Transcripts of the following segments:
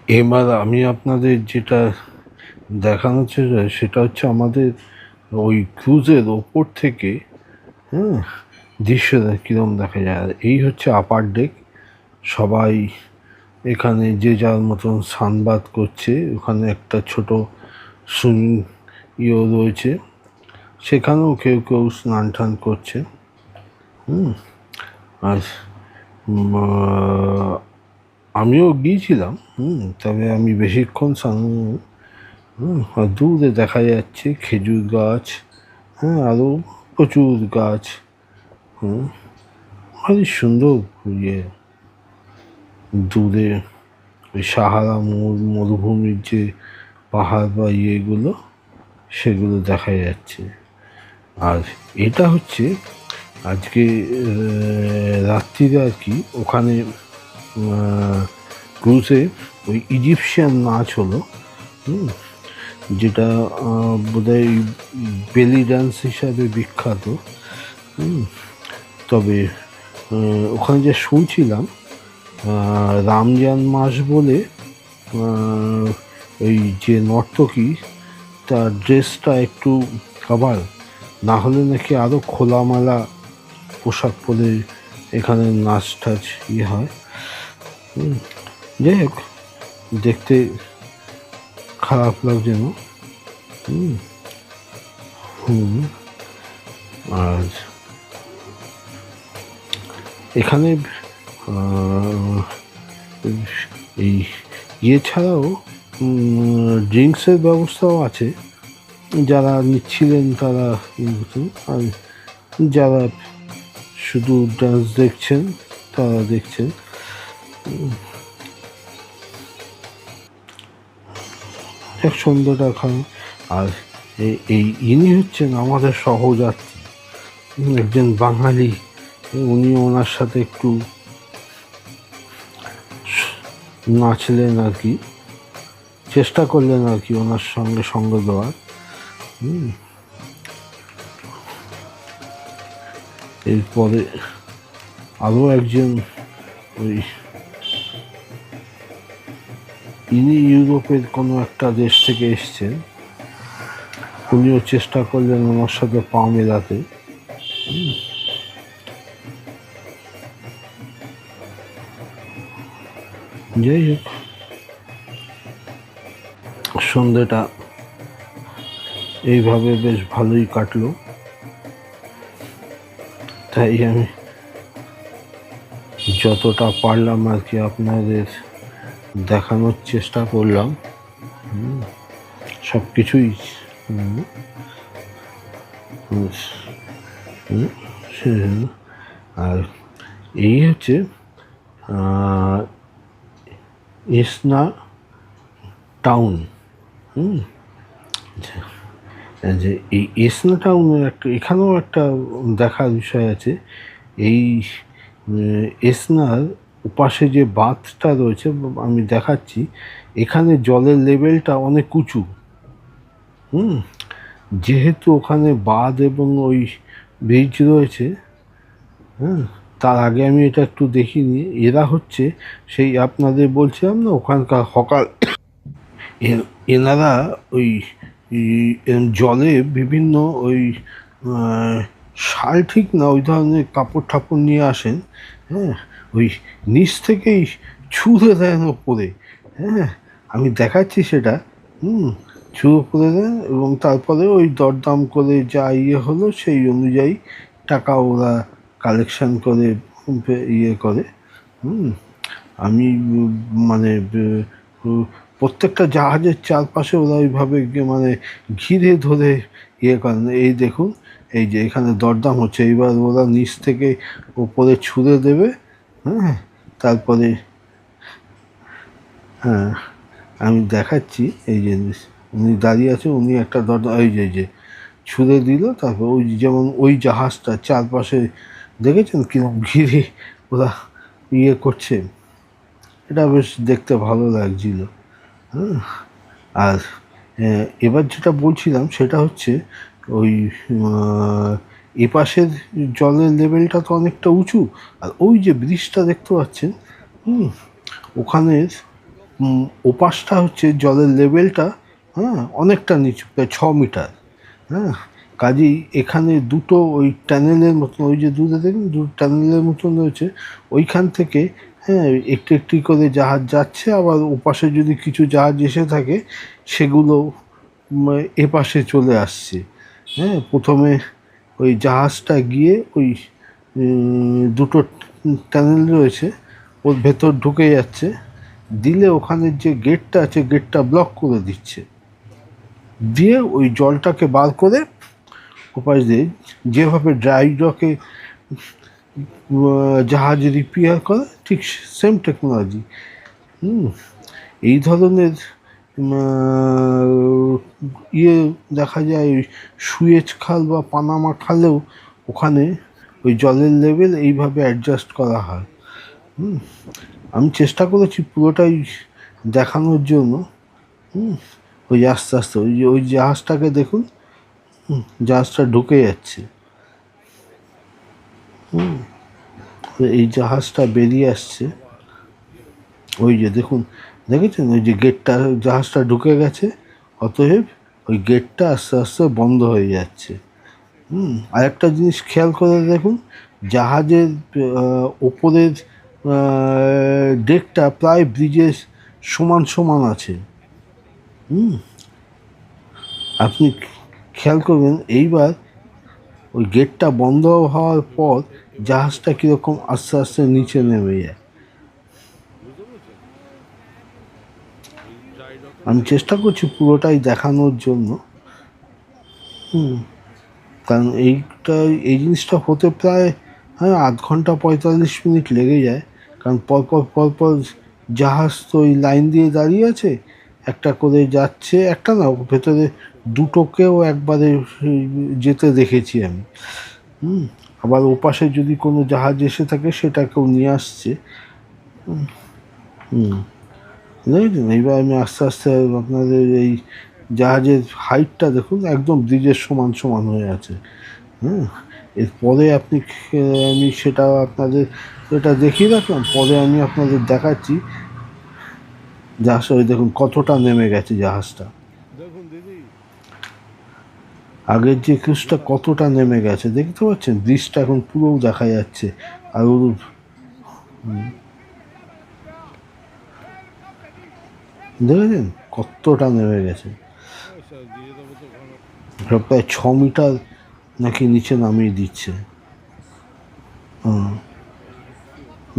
এবার আমি আপনাদের যেটা দেখানোর চেষ্টা সেটা হচ্ছে আমাদের ওই ক্রুজের ওপর থেকে, হ্যাঁ, দৃশ্যটা কীরকম দেখা যায়। আর এই হচ্ছে আপার ডেক। সবাই এখানে যে যার মতন সানবাদ করছে। ওখানে একটা ছোট সুইমিং রয়েছে, সেখানেও কেউ কেউ স্নান টান করছে। আর আমিও গিয়েছিলাম, তবে আমি বেশিক্ষণ আর দূরে দেখা যাচ্ছে খেজুর গাছ, হ্যাঁ, আরও প্রচুর গাছ। ভারী সুন্দর। ইয়ে দূরে ওই সাহারা মরুভূমির যে পাহাড় বা ইয়েগুলো, সেগুলো দেখা যাচ্ছে। আর এটা হচ্ছে আজকে রাত্রিরে আর কি ওখানে ক্রুজে ওই ইজিপশিয়ান নাচ হলো, যেটা বোধহয় বেলি ডান্স হিসাবে বিখ্যাত। তবে ওখানে যে শুনছিলাম রমজান মাস বলে ওই যে নর্তকী, তার ড্রেসটা একটু কাভার না হলে নাকি আরও খোলামেলা পোশাক পরে এখানে নাচ টাচ হয়। যাই হোক, দেখতে খারাপ লাগছে না। আর এখানে এই ছাড়াও ড্রিঙ্কসের ব্যবস্থাও আছে। যারা নিচ্ছিলেন তারা, আর যারা শুধু ডান্স দেখছেন তারা দেখছেন। এক সন্ধ্যাটা খান। আর ইনি হচ্ছেন আমাদের সহযাত্রী, একজন বাঙালি। উনি ওনার সাথে একটু নাচলেন আর কি, চেষ্টা করলেন আর কি ওনার সঙ্গে সঙ্গ দেওয়ার। এরপরে আরও একজন, ওই ইনি ইউরোপের কোনো একটা দেশ থেকে এসছেন, উনিও চেষ্টা করলেন ওনার সাথে পা মেলাতে। যাই হোক, সন্ধ্যেটা এইভাবে বেশ ভালোই কাটলো। তাই আমি যতটা পারলাম আর কি আপনাদের দেখানোর চেষ্টা করলাম। সব কিছুই আর এই হচ্ছে এসনা টাউন। যে এই এসনা টাউনের একটা, এখানেও একটা দেখার বিষয় আছে। এই এসনার পাশে যে বাঁধটা রয়েছে, আমি দেখাচ্ছি, এখানে জলের লেভেলটা অনেক উঁচু। যেহেতু ওখানে বাঁধ এবং ওই ব্রিজ রয়েছে, তার আগে আমি এটা একটু দেখিনি। এরা হচ্ছে সেই আপনাদের বলছিলাম না ওখানকার হকার, এনারা ওই জলে বিভিন্ন ওই শাল ঠিক না, ওই ধরনের কাপড় ঠাপড় নিয়ে আসেন। হ্যাঁ, ওই নিচ থেকেই ছুঁড়ে দেন ওপরে। হ্যাঁ, আমি দেখাচ্ছি সেটা। ছুঁড়ে করে দেন এবং তারপরে ওই দরদাম করে যা হলো সেই অনুযায়ী টাকা ওরা কালেকশন করে করে। আমি মানে প্রত্যেকটা জাহাজের চারপাশে ওরা ওইভাবে মানে ঘিরে ধরে করেন। এই দেখুন, এই যে এখানে দরদাম হচ্ছে, এইবার ওরা নিচ থেকে ওপরে ছুঁড়ে দেবে। তারপরে আমি দেখাচ্ছি, এই যে উনি দাঁড়িয়ে আছে, উনি একটা দরদাম, এই যে ছুঁড়ে দিল। তারপর ওই যেমন ওই জাহাজটা চারপাশে দেখেছেন কিরকম ঘিরে ওরা করছে। এটা বেশ দেখতে ভালো লাগছিল। আর এবার যেটা বলছিলাম সেটা হচ্ছে ওই এপাশের জলের লেভেলটা তো অনেকটা উঁচু। আর ওই যে ব্রিজটা দেখতে পাচ্ছেন, ওখানের ওপাশটা হচ্ছে জলের লেভেলটা, হ্যাঁ, অনেকটা নিচু, প্রায় 6 মিটার। হ্যাঁ, কাজেই এখানে দুটো ওই টানেলের মতন, ওই যে দূরে দেখুন দুটো টানেলের মতন রয়েছে, ওইখান থেকে হ্যাঁ একটু একটু করে জাহাজ যাচ্ছে, আবার ওপাশে যদি কিছু জাহাজ এসে থাকে সেগুলো এপাশে চলে আসছে। হ্যাঁ, প্রথমে ওই জাহাজটা গিয়ে ওই দুটো টানেল রয়েছে ওর ভেতর ঢুকে যাচ্ছে, দিলে ওখানে যে গেটটা আছে গেটটা ব্লক করে দিচ্ছে, দিয়ে ওই জলটাকে বার করে ওপাশ দিয়ে, যেভাবে ড্রাই ডকে জাহাজ রিপেয়ার করে ঠিক সেম টেকনোলজি। এই ধরনের ইয়ে দেখা যায় ওই সুয়েজ খাল বা পানামা খালেও, ওখানে ওই জলের লেভেল এইভাবে অ্যাডজাস্ট করা হয়। আমি চেষ্টা করেছি পুরোটাই দেখানোর জন্য। ওই আস্তে আস্তে ওই জাহাজটাকে দেখুন, জাহাজটা ঢুকে যাচ্ছে। এই জাহাজটা বেরিয়ে আসছে, ওই যে দেখুন, দেখেছেন ওই যে গেটটা, জাহাজটা ঢুকে গেছে, অতএব ওই গেটটা আস্তে আস্তে বন্ধ হয়ে যাচ্ছে। আরেকটা জিনিস খেয়াল করে দেখুন, জাহাজের ওপরের ডেকটা প্রায় ব্রিজের সমান সমান আছে। আপনি খেয়াল করবেন এইবার ওই গেটটা বন্ধ হওয়ার পর জাহাজটা কীরকম আস্তে আস্তে নিচে নেমে যায়। আমি চেষ্টা করছি পুরোটাই দেখানোর জন্য। কারণ এই জিনিসটা হতে প্রায়, হ্যাঁ, 0.5 ঘন্টা 45 মিনিট লেগে যায়। কারণ পরপর পরপর জাহাজ তো ওই লাইন দিয়ে দাঁড়িয়ে আছে, একটা করে যাচ্ছে, একটা না, ভেতরে দুটোকেও একবারে যেতে দেখেছি আমি। আবার ওপাশে যদি কোনো জাহাজ এসে থাকে সেটাকেও নিয়ে আসছে। দেখেছেন, এইবার আমি আস্তে আস্তে আপনাদের এই জাহাজের হাইটটা দেখুন, একদম ব্রিজের সমান সমান হয়ে আছে। এরপরে আমি সেটা আপনাদের এটা দেখিয়ে রাখলাম, পরে আমি আপনাদের দেখাচ্ছি জাহাজটা, ওই দেখুন কতটা নেমে গেছে জাহাজটা, আগের যে ক্রুজটা কতটা নেমে গেছে দেখতে পাচ্ছেন, ব্রিজটা এখন পুরো দেখা যাচ্ছে। আর দেখেছেন কতটা নেমে গেছে, প্রায় 6 মিটার নাকি নিচে নামিয়ে দিচ্ছে।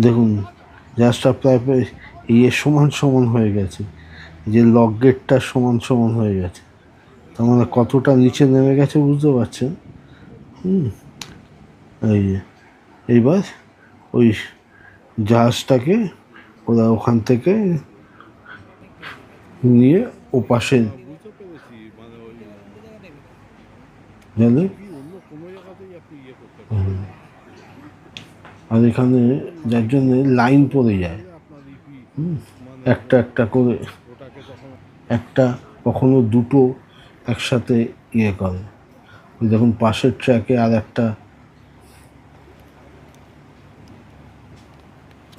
দেখুন জাহাজটা প্রায় প্রায় সমান সমান হয়ে গেছে, যে লক গেটটা সমান সমান হয়ে গেছে, তার মানে কতটা নিচে নেমে গেছে বুঝতে পারছেন। এই যে এইবার ওই জাহাজটাকে ওরা ওখান থেকে নিয়ে ওপাশে গেলে, আর এখানে যার জন্য লাইন পড়ে যায়, একটা একটা করে, একটা কখনো দুটো একসাথে ইয়ে করে। ওই দেখুন পাশের ট্র্যাকে আর একটা,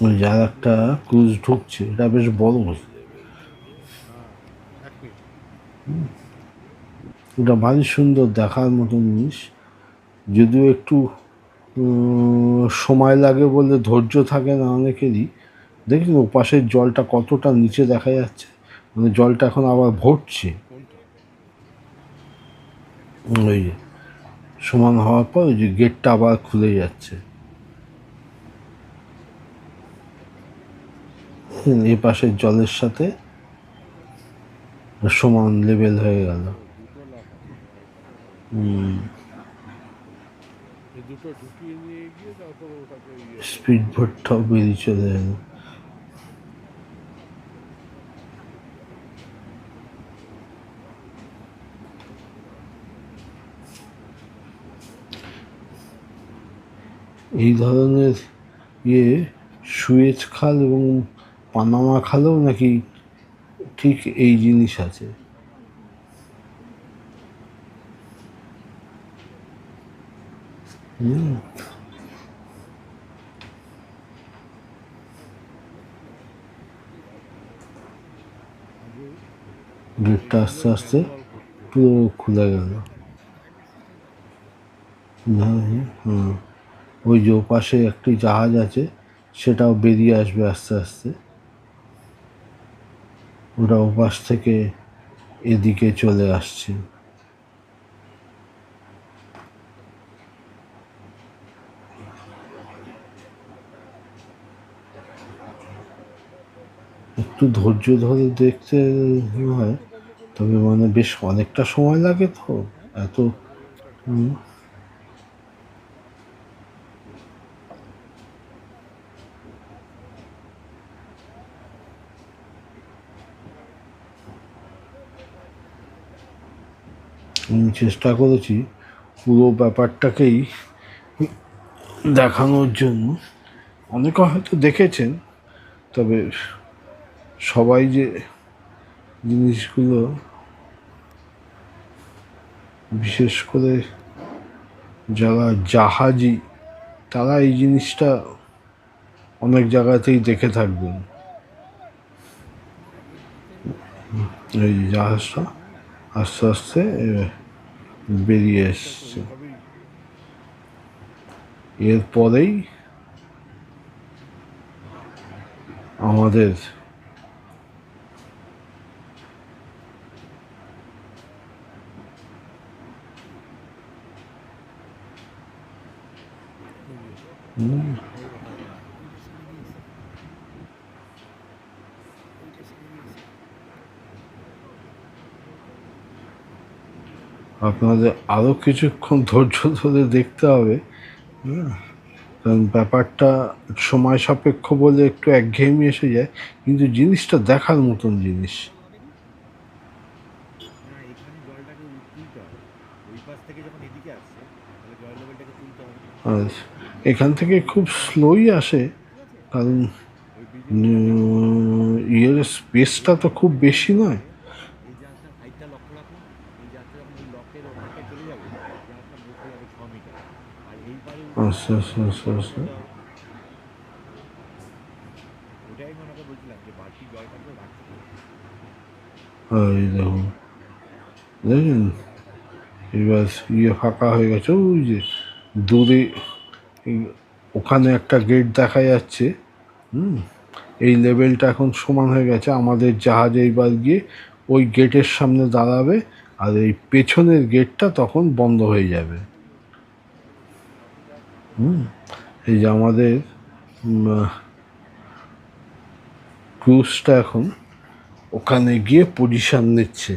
ওই যার একটা ক্রুজ ঢুকছে, এটা বেশ বড়, এটা ভারী সুন্দর দেখার মতো জিনিস। যদিও একটু সময় লাগে বলে ধৈর্য থাকে না অনেকেরই। দেখুন ওপাশের জলটা কতটা নিচে দেখা যাচ্ছে, মানে জলটা এখন আবার ভরছে। ওই যে সমান হওয়ার পর ওই যে গেটটা আবার খুলে যাচ্ছে, এ পাশের জলের সাথে সমান লেভেল হয়ে গেল। স্পিড বোটটাও বেরিয়ে চলে গেল। এই ধরনের সুয়েজ খাল এবং পানামা খালেও নাকি ঠিক এই জিনিস আছে। গেটটা আস্তে আস্তে পুরো খুলে গেল। হ্যাঁ, হ্যাঁ, ওই যে ওপাশে একটি জাহাজ আছে, সেটাও বেরিয়ে আসবে আস্তে আস্তে। ওটা ওপাশ থেকে এদিকে চলে আসছে। একটু ধৈর্য ধরে দেখতে হয়, তবে মানে বেশ অনেকটা সময় লাগে তো এত। হুম, আমি চেষ্টা করেছি পুরো ব্যাপারটাকেই দেখানোর জন্য। অনেকে হয়তো দেখেছেন, তবে সবাই যে জিনিসগুলো, বিশেষ করে যারা জাহাজি, তারা এই জিনিসটা অনেক জায়গাতেই দেখে থাকবেন। এই জাহাজটা আস্তে আস্তে বেরিয়ে এসছে। এরপরেই আমাদের আপনাদের আরও কিছুক্ষণ ধৈর্য ধরে দেখতে হবে। কারণ ব্যাপারটা সময় সাপেক্ষ বলে একটু একঘেয়েমি এসে যায়, কিন্তু জিনিসটা দেখার মতন জিনিস। আর এখান থেকে খুব স্লোই আসে, কারণ ইয়ের স্পেসটা তো খুব বেশি নয়। আচ্ছা আচ্ছা আচ্ছা আচ্ছা। এই দেখুন, দেখেন এবার ফাঁকা হয়ে গেছে। ওই যে দূরে ওখানে একটা গেট দেখা যাচ্ছে। এই লেভেলটা এখন সমান হয়ে গেছে, আমাদের জাহাজ এইবার গিয়ে ওই গেটের সামনে দাঁড়াবে, আর এই পেছনের গেটটা তখন বন্ধ হয়ে যাবে। এই যে আমাদের ক্রুজটা এখন ওখানে গিয়ে পজিশন নিচ্ছে।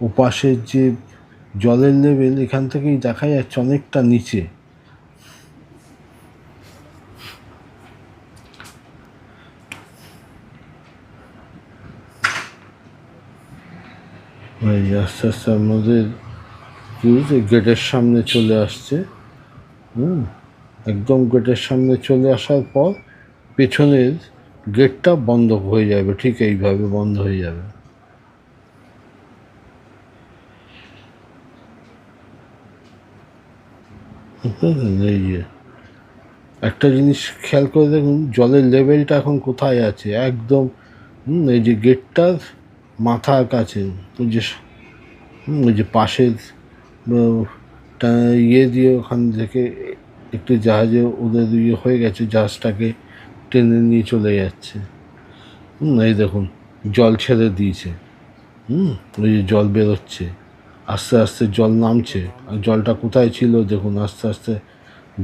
ওপাশের যে জলের লেভেল এখান থেকেই দেখা যাচ্ছে অনেকটা নিচে। আস্তে আস্তে আমাদের ক্রুজ গেটের সামনে চলে আসছে। একদম গেটের সামনে চলে আসার পর পেছনের গেটটা বন্ধ হয়ে যাবে, ঠিক এইভাবে বন্ধ হয়ে যাবে। এই যে একটা জিনিস খেয়াল করে দেখুন, জলের লেভেলটা এখন কোথায় আছে, একদম এই যে গেটটার মাথার কাছে। ওই যে পাশের ইয়ে দিয়ে ওখান থেকে একটু জাহাজে ওদের ইয়ে হয়ে গেছে, জাহাজটাকে টেনে নিয়ে চলে যাচ্ছে। এই দেখুন জল ছেড়ে দিয়েছে। ওই যে জল বেরোচ্ছে, আস্তে আস্তে জল নামছে। আর জলটা কোথায় ছিল দেখুন, আস্তে আস্তে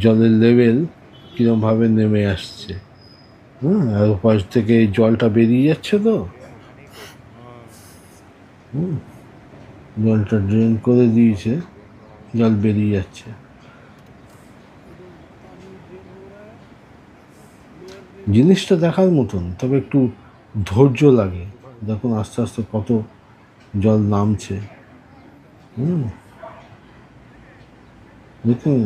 জলের লেভেল কীরমভাবে নেমে আসছে। আর ওপাশ থেকে এই জলটা বেরিয়ে যাচ্ছে তো। জলটা ড্রেন করে দিয়েছে, জল বেরিয়ে যাচ্ছে। জিনিসটা দেখার মতন, তবে একটু ধৈর্য লাগে। দেখুন আস্তে আস্তে কত জল নামছে। দেখুন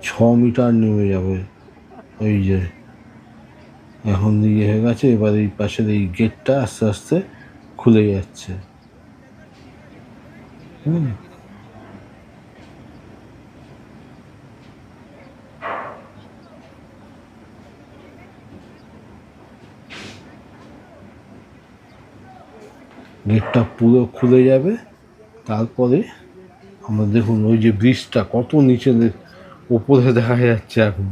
6 মিটার নেমে যাবে। ওই যে এখন ইয়ে হয়ে গেছে, এবার এই পাশের এই গেটটা আস্তে আস্তে খুলে যাচ্ছে। গেটটা পুরো খুলে যাবে, তারপরে আমরা দেখুন ওই যে ব্রিজটা কত নিচে ওপরে দেখা যাচ্ছে এখন।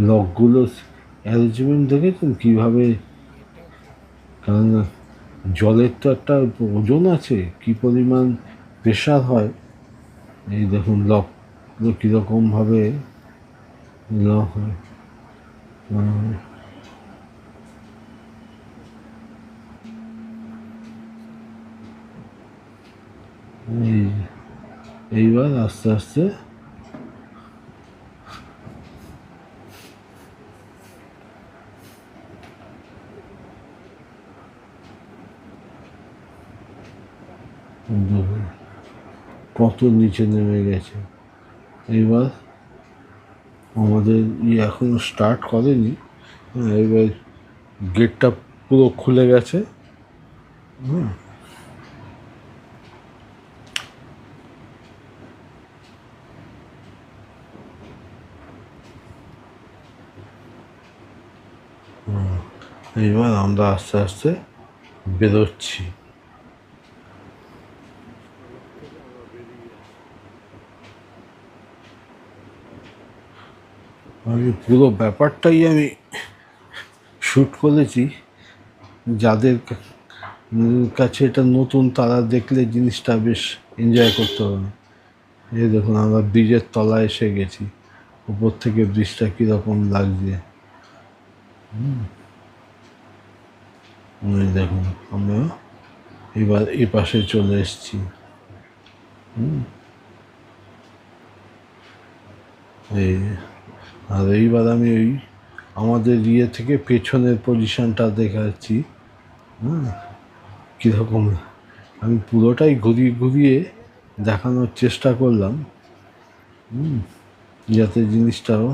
লকগুলো অ্যারেঞ্জমেন্ট দেখেছেন কীভাবে? কারণ জলের তো একটা ওজন আছে, কি পরিমাণ প্রেশার হয়। এই দেখুন লকগুলো কীরকমভাবে লক হয়। এই এইবার আস্তে আস্তে কত নিচে নেমে গেছে। এইবার আমাদের এখনো স্টার্ট করেনি। এবার গেটটা পুরো খুলে গেছে। এইবার আমরা আস্তে আস্তে বেরোচ্ছি। আমি পুরো ব্যাপারটাই আমি শ্যুট করেছি। যাদের কাছে এটা নতুন তারা দেখলে জিনিসটা বেশ এনজয় করতে হবে। এই দেখুন আমরা ব্রিজের তলায় এসে গেছি, উপর থেকে ব্রিজটা কীরকম লাগছে। দেখুন আমরা এবার এই পাশে চলে এসেছি। এই আর এইবার আমি ওই আমাদের থেকে পেছনের পজিশনটা দেখাচ্ছি। কীরকম আমি পুরোটাই ঘুরিয়ে ঘুরিয়ে দেখানোর চেষ্টা করলাম, যাতে জিনিসটাও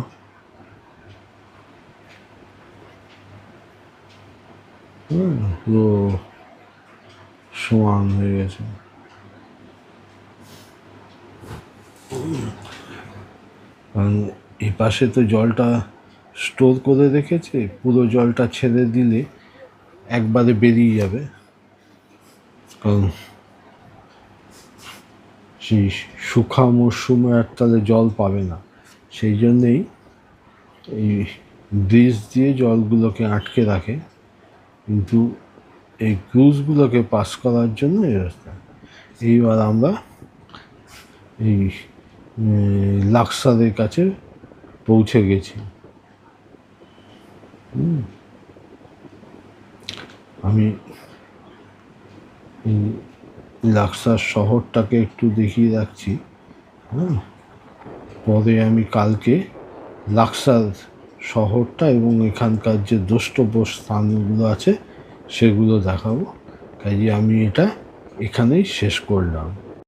পুরো সমান হয়ে গেছে। কারণ এই পাশে তো জলটা স্টোর করে রেখেছে, পুরো জলটা ছেড়ে দিলে একবারে বেরিয়ে যাবে। কারণ সেই শুখা মরশুমে আর তাহলে জল পাবে না, সেই জন্যেই এই ব্রিজ দিয়ে জলগুলোকে আটকে রাখে। কিন্তু এই ক্রুজগুলোকে পাস করার জন্য এই রাস্তা। এইবার আমরা এই লাক্সারের কাছে পৌঁছে গেছি। আমি লাক্সার শহরটাকে একটু দেখিয়ে রাখছি। পরে আমি কালকে লাক্সার শহরটা এবং এখানকার যে দ্রষ্টব্য স্থানগুলো আছে সেগুলো দেখাবো। কাজে আমি এটা এখানেই শেষ করলাম।